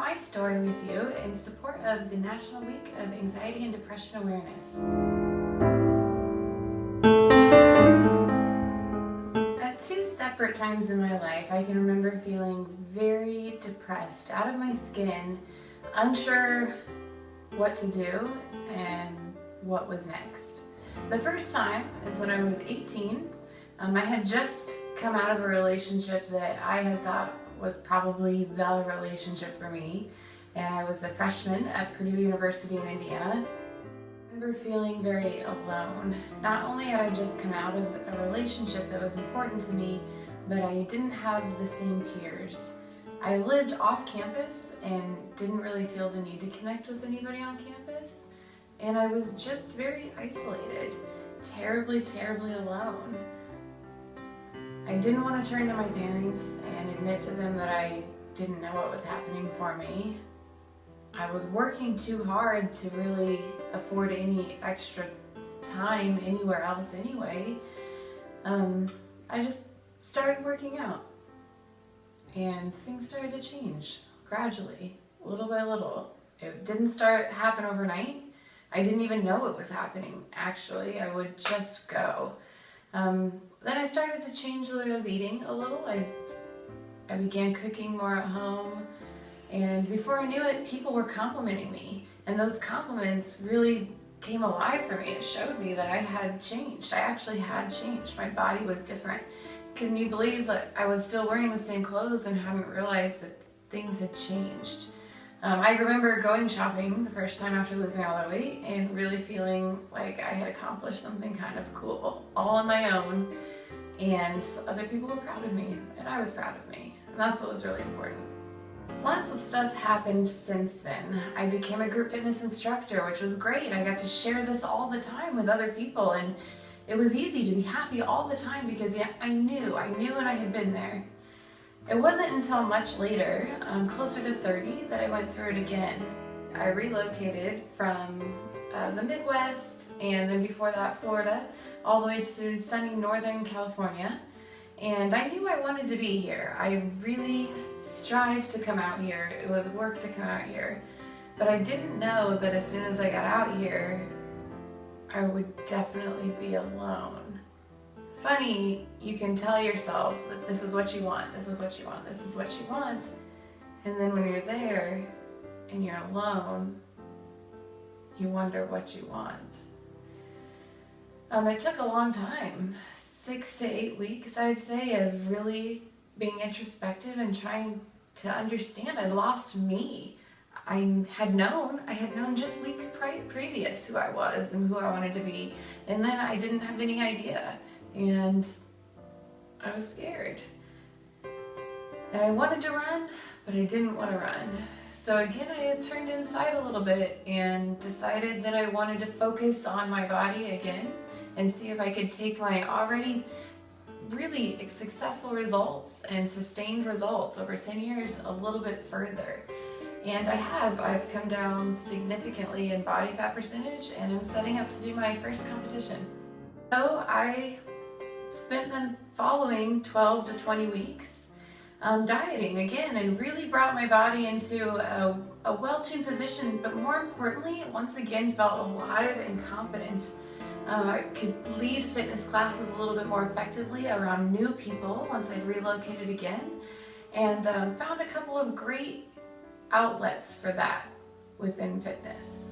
my story with you in support of the National Week of Anxiety and Depression Awareness. At two separate times in my life, I can remember feeling very depressed, out of my skin, unsure what to do and what was next. The first time is when I was 18. I had just come out of a relationship that I had thought was probably the relationship for me, and I was a freshman at Purdue University in Indiana. I remember feeling very alone. Not only had I just come out of a relationship that was important to me, but I didn't have the same peers. I lived off campus and didn't really feel the need to connect with anybody on campus, and I was just very isolated, terribly alone. I didn't want to turn to my parents and admit to them that I didn't know what was happening for me. I was working too hard to really afford any extra time anywhere else anyway. I just started working out, and things started to change gradually, little by little. It didn't happen overnight. I didn't even know it was happening, actually. I would just go. Then I started to change the way I was eating a little. I began cooking more at home, and before I knew it, people were complimenting me, and those compliments really came alive for me. It showed me that I had changed. I actually had changed. My body was different. Can you believe that I was still wearing the same clothes and hadn't realized that things had changed? I remember going shopping the first time after losing all that weight and really feeling like I had accomplished something kind of cool, all on my own, and other people were proud of me, and I was proud of me, and that's what was really important. Lots of stuff happened since then. I became a group fitness instructor, which was great. I got to share this all the time with other people, and it was easy to be happy all the time because I knew and I had been there. It wasn't until much later, closer to 30, that I went through it again. I relocated from the Midwest, and then before that Florida, all the way to sunny Northern California. And I knew I wanted to be here. I really strived to come out here. It was work to come out here. But I didn't know that as soon as I got out here, I would definitely be alone. Funny, you can tell yourself that this is what you want, this is what you want, this is what you want, and then when you're there and you're alone, you wonder what you want. It took a long time, 6 to 8 weeks, I'd say, of really being introspective and trying to understand. I lost me. I had known just weeks previous who I was and who I wanted to be, and then I didn't have any idea. And I was scared. And I wanted to run, but I didn't want to run. So again, I had turned inside a little bit and decided that I wanted to focus on my body again and see if I could take my already really successful results and sustained results over 10 years a little bit further. And I've come down significantly in body fat percentage, and I'm setting up to do my first competition. So I spent the following 12 to 20 weeks dieting again, and really brought my body into a well-tuned position, but more importantly, once again felt alive and confident. I could lead fitness classes a little bit more effectively around new people once I'd relocated again, and found a couple of great outlets for that within fitness.